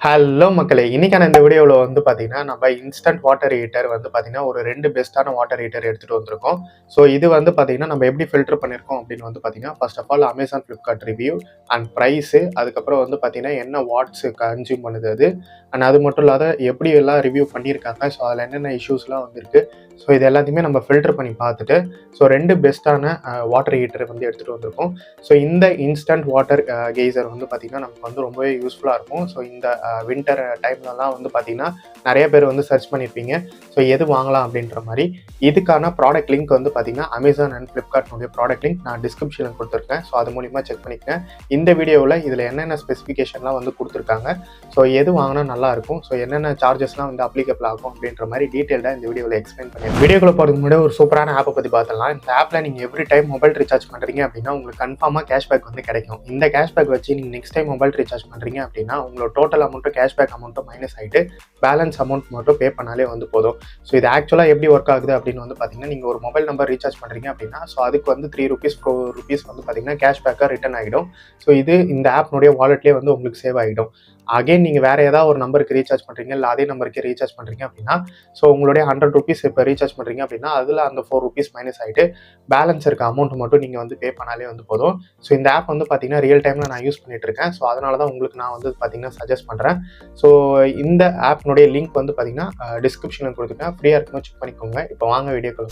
Hello மக்களே! இன்னைக்கான இந்த வீடியோவில் வந்து பார்த்தீங்கன்னா, நம்ம இன்ஸ்டன்ட் வாட்டர் ஹீட்டர் வந்து பார்த்தீங்கன்னா, ஒரு 2 பெஸ்ட்டான வாட்டர் ஹீட்டர் எடுத்துட்டு வந்திருக்கோம். ஸோ இது வந்து பார்த்தீங்கன்னா, நம்ம எப்படி ஃபில்டர் பண்ணியிருக்கோம் அப்படின்னு வந்து பார்த்தீங்கன்னா, first of all Amazon, Flipkart review and price, அதுக்கப்புறம் வந்து பார்த்தீங்கன்னா, என்ன வாட்ஸ் கன்சியூம் பண்ணுது அது. அண்ட் அது மட்டும் இல்லாத எப்படி எல்லாம் ரிவ்யூ பண்ணியிருக்காங்க. ஸோ அதில் என்னென்ன இஷ்யூஸ்லாம் வந்திருக்கு. ஸோ இது எல்லாத்தையுமே நம்ம ஃபில்டர் பண்ணி பார்த்துட்டு, ஸோ 2 பெஸ்ட்டான வாட்டர் ஹீட்டர் வந்து எடுத்துகிட்டு வந்திருக்கோம். ஸோ இந்த இன்ஸ்டன்ட் வாட்டர் கெய்சர் வந்து பார்த்தீங்கன்னா, நமக்கு வந்து ரொம்பவே யூஸ்ஃபுல்லாக இருக்கும். ஸோ இந்த வின்டர் டைம்லலாம் வந்து பார்த்தீங்கன்னா, நிறைய பேர் வந்து சர்ச் பண்ணியிருப்பீங்க. ஸோ எது வாங்கலாம் அப்படின்ற மாதிரி. இதுக்கான ப்ராடக்ட் லிங்க் வந்து பார்த்தீங்கன்னா, Amazon அண்ட் Flipkartனுடைய ப்ராடக்ட் லிங்க் நான் டிஸ்கிரிப்ஷனில் கொடுத்துருக்கேன். ஸோ அது மூலிமா செக் பண்ணிக்கங்க. இந்த வீடியோவில் இதில் என்னென்ன ஸ்பெசிஃபிகேஷன்லாம் வந்து கொடுத்துருக்காங்க. ஸோ எது வாங்கினா நல்லாயிருக்கும், ஸோ என்னென்ன சார்ஜஸ்லாம் வந்து அப்ளிகபிள் ஆகும் அப்படின்ற மாதிரி டீட்டெயில்டாக இந்த வீடியோவில் எக்ஸ்பிளைன் பண்ணியிருக்கேன். வீடியோக்குள்ள போகிறதுக்கு முன்னாடி ஒரு சூப்பரான ஆப்பை பற்றி பார்த்துலாம். இந்த ஆப்பில் நீங்கள் எவ்ரி டைம் மொபைல் ரீசார்ஜ் பண்ணுறீங்க அப்படின்னா உங்களுக்கு கன்ஃபார்மாக கேஷ்பேக் வந்து கிடைக்கும். இந்த கேஷ்பேக் வச்சு நீங்கள் நெக்ஸ்ட் டைம் மொபைல் ரீசார்ஜ் பண்ணுறீங்க அப்படின்னா உங்களோட டோட்டல் அமௌண்ட்டும் கேஷ்பேக் அமௌண்ட்டும் மைனஸ் ஆகிட்டு பேலன்ஸ் அமௌண்ட் மட்டும் பே பண்ணாலே வந்து போதும். ஸோ இது ஆக்சுவலாக எப்படி ஒர்க் ஆகுது அப்படின்னு வந்து பார்த்தீங்கன்னா, நீங்கள் ஒரு மொபைல் நம்பர் ரீசார்ஜ் பண்ணுறீங்க அப்படின்னா ஸோ அதுக்கு வந்து ₹3 ₹4 வந்து பார்த்தீங்கன்னா கேஷ்பேக்காக ரிட்டர்ன் ஆகிடும். ஸோ இது இந்த ஆப்னுடைய வாலெட்லேயே வந்து உங்களுக்கு சேவ் ஆகிடும். அகைன் நீங்கள் வேறு ஏதாவது ஒரு நம்பருக்கு ரீசார்ஜ் பண்ணுறீங்க, இல்லை அதே நம்பருக்கே ரீசார்ஜ் பண்ணுறீங்க அப்படின்னா ஸோ உங்களுடைய ₹100 இப்போ ரீசார்ஜ் பண்ணுறீங்க அப்படின்னா அதில் அந்த ₹4 மைனஸ் ஆகிட்டு பேலன்ஸ் இருக்க அமௌண்ட் மட்டும் நீங்கள் வந்து பே பண்ணாலே வந்து போதும். ஸோ இந்த ஆப் வந்து பார்த்தீங்கன்னா ரியல் டைமில் நான் யூஸ் பண்ணிட்டு இருக்கேன். ஸோ அதனால தான் உங்களுக்கு நான் வந்து பார்த்தீங்கன்னா சஜஸ்ட் பண்ணுறேன். ஸோ இந்த ஆப்னுடைய லிங்க் வந்து பார்த்தீங்கன்னா டிஸ்கிரிப்ஷனில் கொடுத்துருக்கேன். ஃப்ரீயாக இருக்கும்போது செக் பண்ணிக்கோங்க. இப்போ வாங்க வீடியோக்குள்ள.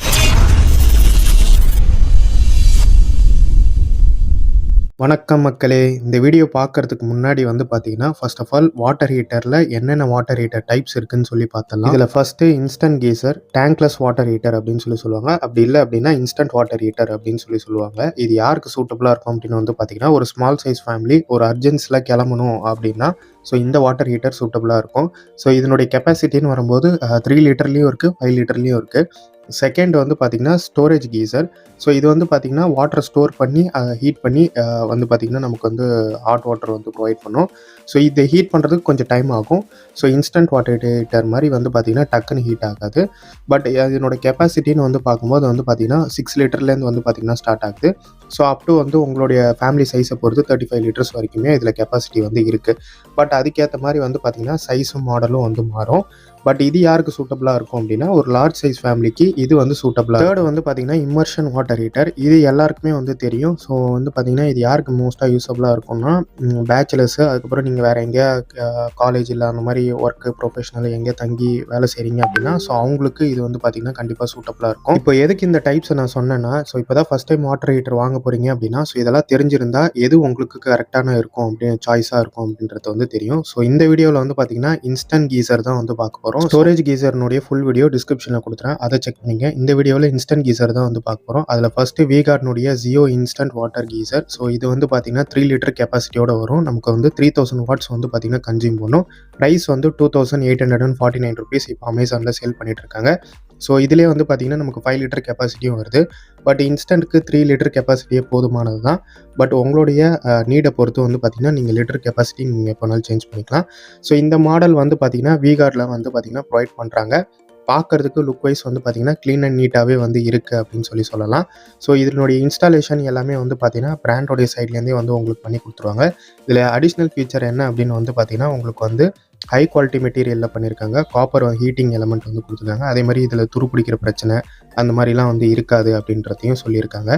வணக்கம் மக்களே! இந்த வீடியோ பார்க்கறதுக்கு முன்னாடி வந்து பார்த்தீங்கன்னா, ஃபர்ஸ்ட் ஆஃப் ஆல் வாட்டர் ஹீட்டரில் என்னென்ன வாட்டர் ஹீட்டர் டைப்ஸ் இருக்குன்னு சொல்லி பார்த்தலாம். இதில் first instant geyser, tankless water heater அப்படின்னு சொல்லுவாங்க. அப்படி இல்லை அப்படின்னா இன்ஸ்டன்ட் வாட்டர் ஹீட்டர் அப்படின்னு சொல்லுவாங்க. இது யாருக்கு சூட்டபுளாக இருக்கும் அப்படின்னு வந்து பார்த்தீங்கன்னா, ஒரு ஸ்மால் சைஸ் ஃபேமிலி ஒரு அர்ஜென்ஸில் கிளம்பணும் அப்படின்னா ஸோ இந்த வாட்டர் ஹீட்டர் சூட்டபுளாக இருக்கும். ஸோ இதனுடைய கெப்பாசிட்டின்னு வரும்போது 3 லிட்டர்லேயும் இருக்குது, 5 லிட்டர்லேயும் இருக்குது. செகண்ட் வந்து பார்த்திங்கன்னா ஸ்டோரேஜ் கீசர். ஸோ இது வந்து பார்த்திங்கன்னா வாட்டர் ஸ்டோர் பண்ணி ஹீட் பண்ணி வந்து பார்த்திங்கன்னா நமக்கு வந்து ஹாட் வாட்டர் வந்து ப்ரொவைட் பண்ணும். ஸோ இதை ஹீட் பண்ணுறதுக்கு கொஞ்சம் டைம் ஆகும். ஸோ இன்ஸ்டன்ட் வாட்டர் ஹீட்டர் மாதிரி வந்து பார்த்திங்கன்னா டக்குன்னு ஹீட் ஆகாது. பட் இதனோட கெப்பாசிட்டின்னு வந்து பார்க்கும்போது வந்து பார்த்திங்கன்னா 6 லிட்டர்லேருந்து வந்து பார்த்திங்கன்னா ஸ்டார்ட் ஆகுது. ஸோ அப் டு வந்து உங்களுடைய ஃபேமிலி சைஸை பொறுத்து 35 லிட்டர்ஸ் வரைக்குமே இதில் கெப்பாசிட்டி வந்து இருக்குது. பட் அதுக்கேற்ற மாதிரி வந்து பார்த்திங்கன்னா சைஸும் மாடலும் வந்து மாறும். பட் இது யாருக்கு சூட்டபுளாக இருக்கும் அப்படின்னா ஒரு லார்ஜ் சைஸ் ஃபேமிலிக்கு இது வந்து சூட்டபுளாக. தேர்டு வந்து பார்த்திங்கன்னா இம்மர்ஷன் வாட்டர் ஹீட்டர். இது எல்லாருக்குமே வந்து தெரியும். ஸோ வந்து பார்த்திங்கன்னா இது யாருக்கு மோஸ்ட்டாக யூஸபுளாக இருக்கும்னா பேச்சுலர்ஸு, அதுக்கப்புறம் நீங்கள் வேறு எங்கேயா காலேஜ் இல்லை அந்த மாதிரி ஒர்க்கு ப்ரொஃபஷனல் எங்கேயா தங்கி வேலை செய்கிறீங்க அப்படின்னா ஸோ அவங்களுக்கு இது வந்து பார்த்திங்கன்னா கண்டிப்பாக சூட்டபுளாக இருக்கும். இப்போ எதுக்கு இந்த டைப்ஸை நான் சொன்னேன்னா, ஸோ இப்போ தான் ஃபஸ்ட் டைம் வாட்டர் ஹீட்டர் வாங்க போகிறீங்க அப்படின்னா ஸோ இதெல்லாம் தெரிஞ்சிருந்தால் எது உங்களுக்கு கரெக்டான இருக்கும் அப்படின்னு சாய்ஸாக இருக்கும் அப்படின்றது வந்து தெரியும். ஸோ இந்த வீடியோவில் வந்து பார்த்திங்கன்னா இன்ஸ்டன்ட் கீசர் தான் வந்து பார்க்க போகிறோம். ஸ்டோரேஜ் கீசர்னுடைய ஃபுல் வீடியோ டிஸ்கிரிப்ஷனில் கொடுத்துறேன், அதை செக் பண்ணிங்க. இந்த வீடியோவில் இன்ஸ்டன்ட் கீசர் தான் வந்து பார்க்க போகிறோம். அதில் ஃபஸ்ட்டு V-Guardனுடைய Zio instant water geyser. So இது வந்து பார்த்திங்கன்னா 3 லிட்டர் கெப்பாசிட்டியோட வரும். நமக்கு வந்து 3000 வாட்ஸ் வந்து பார்த்திங்கன்னா கன்சியூம் பண்ணும். ப்ரைஸ் வந்து ₹2849 இப்போ அமேசானில் சேல் பண்ணிட்டு இருக்காங்க. ஸோ இதிலே வந்து பார்த்திங்கன்னா நமக்கு 5 லிட்டர் கெப்பாசிட்டியும் வருது. பட் இன்ஸ்டன்ட்க்கு 3 லிட்டர் கெப்பாசிட்டியே போதுமானது தான். பட் உங்களுடைய நீடை பொறுத்து வந்து பார்த்திங்கன்னா நீங்கள் லிட்டர் கெப்பாசிட்டி நீங்கள் எப்போனாலும் சேஞ்ச் பண்ணிக்கலாம். ஸோ இந்த மாடல் வந்து பார்த்திங்கன்னா V-Guardல வந்து பார்த்திங்கன்னா ப்ரொவைட் பண்ணுறாங்க. பார்க்குறதுக்கு லுக் வைஸ் வந்து பார்த்திங்கன்னா க்ளீன் அண்ட் நீட்டாகவே வந்து இருக்குது அப்படின்னு சொல்லலாம். ஸோ இதனுடைய இன்ஸ்டாலேஷன் எல்லாமே வந்து பார்த்திங்கன்னா பிராண்டோடைய சைட்லேருந்தே வந்து உங்களுக்கு பண்ணி கொடுத்துருவாங்க. இதில் அடிஷ்னல் ஃபீச்சர் என்ன அப்படின்னு வந்து பார்த்திங்கன்னா உங்களுக்கு வந்து ஹை குவாலிட்டி மெட்டீரியலில் பண்ணியிருக்காங்க. காப்பர் ஹீட்டிங் எலமெண்ட் வந்து கொடுத்துருக்காங்க. அதே மாதிரி இதில் துரு பிடிக்கிற பிரச்சனை அந்த மாதிரிலாம் வந்து இருக்காது அப்படின்றதையும் சொல்லியிருக்காங்க.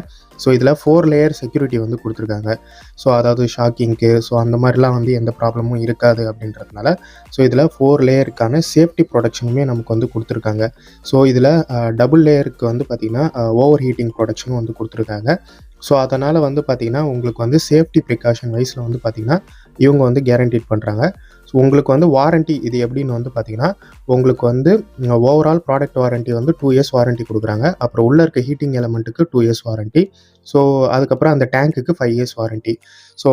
ஸோ இதில் 4 லேயர் செக்யூரிட்டி வந்து கொடுத்துருக்காங்க. ஸோ அதாவது ஷாக்கிங்க்கு ஸோ அந்த மாதிரிலாம் வந்து எந்த ப்ராப்ளமும் இருக்காது அப்படின்றதுனால ஸோ இதில் 4 லேயருக்கான சேஃப்டி ப்ரொடக்ஷனுமே நமக்கு வந்து கொடுத்துருக்காங்க. ஸோ இதில் டபுள் லேயருக்கு வந்து பார்த்திங்கன்னா ஓவர் ஹீட்டிங் ப்ரொடக்ஷனும் வந்து கொடுத்துருக்காங்க. ஸோ அதனால் வந்து பார்த்திங்கன்னா உங்களுக்கு வந்து சேஃப்டி ப்ரிகாஷன் வைஸில் வந்து பார்த்திங்கன்னா இவங்க வந்து கேரண்டீட் பண்ணுறாங்க. ஸோ உங்களுக்கு வந்து வாரண்ட்டி இது எப்படின்னு வந்து பார்த்திங்கன்னா உங்களுக்கு வந்து ஓவரால் ப்ராடக்ட் வாரண்ட்டி வந்து 2 இயர்ஸ் வாரண்ட்டி கொடுக்குறாங்க. அப்புறம் உள்ளே இருக்க ஹீட்டிங் எலமெண்ட்டுக்கு 2 இயர்ஸ் வாரண்ட்டி. ஸோ அதுக்கப்புறம் அந்த டேங்க்குக்கு 5 இயர்ஸ் வாரண்ட்டி. ஸோ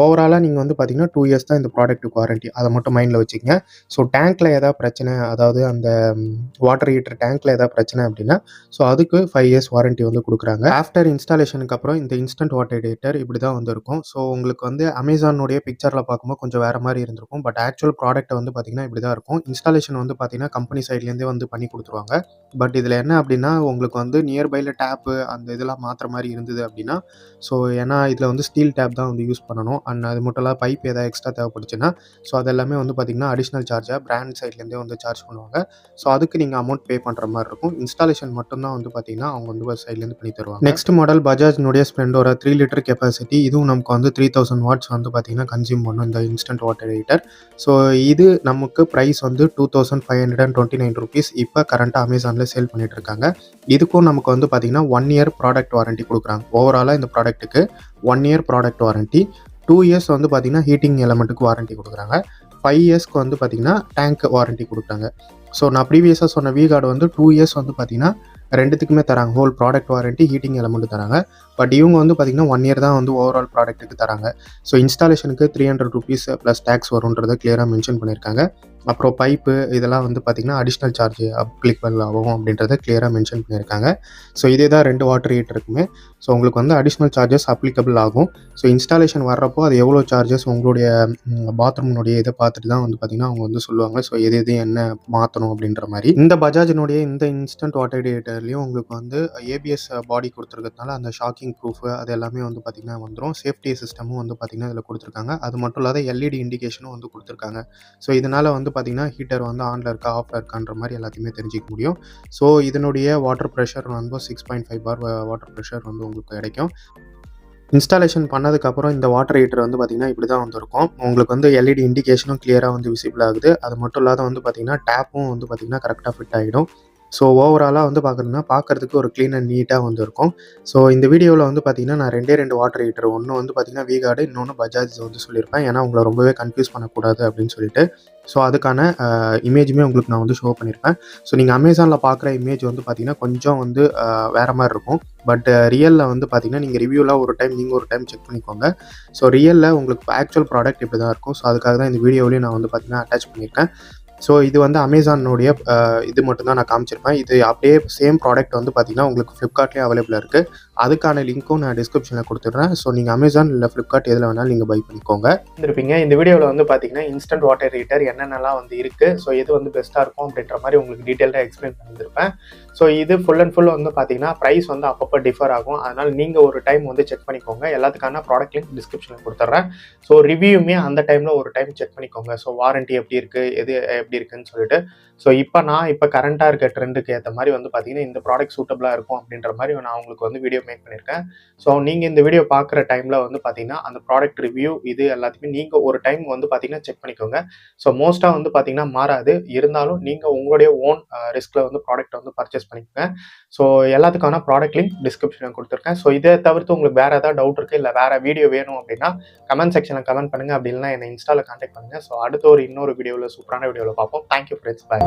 ஓவராலாக நீங்கள் வந்து பார்த்திங்கன்னா 2 இயர்ஸ் தான் இந்த ப்ராடக்ட்டுக்கு வாரண்ட்டி. அதை மட்டும் மைண்டில் வச்சுக்கங்க. ஸோ டேங்க்கில் ஏதாவது பிரச்சனை, அதாவது அந்த வாட்டர் ஹீட்டர் டேங்க்கில் ஏதாவது பிரச்சனை அப்படின்னா ஸோ அதுக்கு 5 இயர்ஸ் வாரண்ட்டி வந்து கொடுக்குறாங்க. ஆஃப்டர் இன்ஸ்டாலேஷனுக்கு அப்புறம் இந்த இன்ஸ்டன்ட் வாட்டர் ஹீட்டர் இப்படி தான் வந்து இருக்கும். ஸோ உங்களுக்கு வந்து அமேசானுடைய பிக்சரில் பார்க்கும்போது கொஞ்சம் வேறு மாதிரி இருந்திருக்கும். பட் ஆக்சுவல் ப்ராடக்ட் வந்து பார்த்தீங்கன்னா இப்படி தான் இருக்கும். இன்ஸ்டாலேஷன் வந்து பார்த்தீங்கன்னா கம்பெனி சைட்லேருந்தே வந்து பண்ணி கொடுத்துருவாங்க. பட் இதில் என்ன அப்படின்னா உங்களுக்கு வந்து நியர்பையில் டேப்பு அந்த இதெல்லாம் மாற்றுற மாதிரி இருந்தது அப்படின்னா, ஸோ ஏன்னா இதில் வந்து ஸ்டீல் டேப் தான் வந்து யூஸ் பண்ணணும். அண்ட் அது மட்டும் இல்லாமல் பைப் ஏதாவது எக்ஸ்ட்ரா தேவைப்பட்டுச்சுன்னா, ஸோ அது எல்லாமே வந்து பார்த்தீங்கன்னா அடிஷ்னல் சார்ஜாக பிராண்ட் சைட்லேருந்தே வந்து சார்ஜ் பண்ணுவாங்க. ஸோ அதுக்கு நீங்கள் அமௌண்ட் பே பண்ணுற மாதிரி இருக்கும். இன்ஸ்டாலேஷன் மட்டும்தான் வந்து பார்த்தீங்கன்னா அவங்க வந்து சைட்லேருந்து பண்ணி தருவாங்க. நெக்ஸ்ட் மாடல் பஜாஜ்னுடைய ஸ்ப்ளெண்டோரா 3 லிட்டர் கெப்பாசிட்டி. இதுவும் நமக்கு வந்து 3000 வாட்ஸ் வந்து பார்த்தீங்கன்னா கன்சியூம் பண்ணும் இந்த இன்ஸ்டன்ட் வாட்டர் ஹீட்டர். ஸோ இது நமக்கு ப்ரைஸ் வந்து 2529 rupees இப்போ கரண்ட்டாக அமேசானில் சேல் பண்ணிட்டு இருக்காங்க. இதுக்கும் நமக்கு வந்து பார்த்தீங்கன்னா 1 இயர் ப்ராடக்ட் வாரண்டி கொடுக்குறாங்க. ஓவராலாக இந்த ப்ராடக்ட்டுக்கு 1 இயர் ப்ராடக்ட் வாரண்டி, 2 இயர்ஸ் வந்து பார்த்தீங்கன்னா ஹீட்டிங் எலமெண்ட்டுக்கு வாரண்டி கொடுக்குறாங்க, 5 இயர்ஸ்க்கு வந்து பார்த்தீங்கன்னா டேங்க் வாரண்டி கொடுக்குறாங்க. ஸோ நான் ப்ரீவியஸாக சொன்ன V-Guard வந்து 2 இயர்ஸ் வந்து பார்த்தீங்கன்னா ரெண்டுத்துக்குமே தராங்க. Whole product warranty, heating element தராங்க. பட் இவங்க வந்து பார்த்தீங்கன்னா 1 இயர் தான் வந்து ஓவரால் ப்ராடக்ட்டுக்கு தராங்க. ஸோ இன்ஸ்டாலேஷனுக்கு 300 rupees ப்ளஸ் டேக்ஸ் வரும்ன்றதை கிளியராக மென்ஷன் பண்ணியிருக்காங்க. அப்புறம் பைப்பு இதெல்லாம் வந்து பார்த்தீங்கன்னா அடிஷ்னல் சார்ஜ் அப்ளிகபிள் ஆகும் அப்படின்றத கிளியராக மென்ஷன் பண்ணியிருக்காங்க. ஸோ இதே தான் 2 வாட்டர் ஹீட்டருக்குமே. ஸோ உங்களுக்கு வந்து அடிஷ்னல் சார்ஜஸ் அப்ளிகபிள் ஆகும். ஸோ இன்ஸ்டாலேஷன் வர்றப்போ அது எவ்வளோ சார்ஜஸ் உங்களுடைய பாத்ரூம்னுடைய இதை பார்த்துட்டு தான் வந்து பார்த்தீங்கன்னா அவங்க வந்து சொல்லுவாங்க. ஸோ எது எது என்ன மாற்றணும் அப்படின்ற மாதிரி. இந்த பஜாஜினுடைய இந்த இன்ஸ்டன்ட் வாட்டர் ஹீட்டர்லேயும் உங்களுக்கு வந்து ஏபிஎஸ் பாடி கொடுத்துருக்கிறதுனால அந்த ஷாக்கிங் ப்ரூஃப் அது எல்லாமே வந்து பார்த்தீங்கன்னா வந்துடும். சேஃப்டி சிஸ்டமும் வந்து பார்த்தீங்கன்னா இதில் கொடுத்துருக்காங்க. அது மட்டும் இல்லாத எல்இடி இண்டிகேஷனும் வந்து கொடுத்துருக்காங்க. ஸோ இதனால் வந்து பார்த்தீங்கன்னா ஹீட்டர் வந்து ஆனில் இருக்கா ஆஃபில் இருக்கான்ற மாதிரி எல்லாத்தையுமே தெரிஞ்சிக்க முடியும். ஸோ இதனுடைய வாட்டர் ப்ரெஷர் வந்து 6.5 bar வாட்டர் ப்ரெஷர் வந்து உங்களுக்கு கிடைக்கும். இன்ஸ்டாலேஷன் பண்ணதுக்கப்புறம் இந்த வாட்டர் ஹீட்டர் வந்து பார்த்தீங்கன்னா இப்படி தான் வந்து இருக்கும். உங்களுக்கு வந்து எல்இடி இண்டிகேஷனும் கிளியராக வந்து விசிபிள் ஆகுது. அது மட்டும் இல்லாத வந்து பார்த்தீங்கன்னா டேப்பும் வந்து பார்த்தீங்கன்னா கரெக்டாக ஃபிட் ஆகிடும். ஸோ ஓவராலாக வந்து பார்க்குறதுக்கு ஒரு க்ளீன் அண்ட் நீட்டாக வந்து இருக்கும். ஸோ இந்த வீடியோவில் வந்து பார்த்தீங்கன்னா நான் 2 வாட்டர் ஹீட்டர், ஒன்று வந்து பார்த்தீங்கன்னா V-Guard, இன்னொன்று பஜாஜ் வந்து சொல்லியிருப்பேன். ஏன்னா உங்களை ரொம்பவே கன்ஃபியூஸ் பண்ணக்கூடாது அப்படின்னு சொல்லிட்டு. ஸோ அதுக்கான இமேஜுமே உங்களுக்கு நான் வந்து ஷோ பண்ணியிருப்பேன். ஸோ நீங்கள் அமேசானில் பார்க்குற இமேஜ் வந்து பார்த்தீங்கன்னா கொஞ்சம் வந்து வேறு மாதிரி இருக்கும். பட் ரியலில் வந்து பார்த்தீங்கன்னா நீங்கள் ரிவ்யூவில் ஒரு டைம் செக் பண்ணிக்கோங்க. ஸோ ரியலில் உங்களுக்கு ஆக்சுவல் ப்ராடக்ட் இப்படி தான் இருக்கும். ஸோ அதுக்காக தான் இந்த வீடியோவிலையும் நான் வந்து பார்த்தீங்கன்னா அட்டாச் பண்ணியிருக்கேன். ஸோ இது வந்து அமேசானுடைய இது மட்டும் தான் நான் காமிச்சிருப்பேன். இது அப்படியே சேம் ப்ராடக்ட் வந்து பார்த்தீங்கன்னா உங்களுக்கு ஃப்ளிப்கார்ட்லேயே அவைலபிளாக இருக்குது. அதுக்கான லிங்க்கும் நான் டிஸ்கிரிப்ஷனில் கொடுத்துட்றேன். ஸோ நீங்கள் அமேசான் இல்லை ஃப்ளிப்கார்ட் எதில் வேணாலும் நீங்கள் பை பண்ணிக்கோங்க. இருப்பீங்க இந்த வீடியோவில் வந்து பார்த்தீங்கன்னா இன்ஸ்டன்ட் வாட்டர் ஹீட்டர் என்னென்னலாம் வந்து இருக்குது, ஸோ எது வந்து பெஸ்ட்டாக இருக்கும் அப்படின்ற மாதிரி உங்களுக்கு டீட்டெயிலாக எக்ஸ்பிளைன் பண்ணியிருப்பேன். ஸோ இது ஃபுல் அண்ட் ஃபுல் வந்து பார்த்தீங்கன்னா ப்ரைஸ் வந்து அப்பப்போ டிஃபர் ஆகும். அதனால் நீங்கள் ஒரு டைம் வந்து செக் பண்ணிக்கோங்க. எல்லாத்துக்கான ப்ராடக்ட் லிங்க் டிஸ்கிரிப்ஷனில் கொடுத்துட்றேன். ஸோ ரிவ்யூமே அந்த டைமில் ஒரு டைம் செக் பண்ணிக்கோங்க. ஸோ வாரண்ட்டி எப்படி இருக்குது, எது எப்படி இருக்குன்னு சொல்லிட்டு. ஸோ இப்போ கரண்ட்டாக இருக்க ட்ரெண்டுக்கு ஏற்ற மாதிரி வந்து பார்த்தீங்கன்னா இந்த ப்ராடக்ட் சூட்டபிளாக இருக்கும் அப்படின்ற மாதிரி நான் உங்களுக்கு வந்து வீடியோ மேக் பண்ணியிருக்கேன். ஸோ நீங்கள் இந்த வீடியோ பார்க்குற டைமில் வந்து பார்த்தீங்கன்னா அந்த ப்ராடக்ட் ரிவ்யூ இது எல்லாத்தையுமே நீங்கள் ஒரு டைம் வந்து பார்த்தீங்கன்னா செக் பண்ணிக்கோங்க. ஸோ மோஸ்ட்டாக வந்து பார்த்தீங்கன்னா மாறாது. இருந்தாலும் நீங்கள் உங்களுடைய ஓன் ரிஸ்கில் வந்து ப்ராடக்ட் வந்து பர்ச்சேஸ் பண்ணிக்கோங்க. ஸோ எல்லாத்துக்கான ப்ராடக்ட் லிங்க் டிஸ்கிரிப்ஷனில் கொடுத்துருக்கேன். ஸோ இதை தவிர்த்து உங்களுக்கு வேறு ஏதாவது டவுட் இருக்குது இல்லை வேறு வீடியோ வேணும் அப்படின்னா கமெண்ட் செக்ஷனில் கமெண்ட் பண்ணுங்கள். அப்படி இல்லைனா என்னை இன்ஸ்டாவில் கான்டாக்ட் பண்ணுங்கள். ஸோ அடுத்த இன்னொரு வீடியோவில் சூப்பரான வீடியோவில் பார்ப்போம். Thank you friends. பாய்.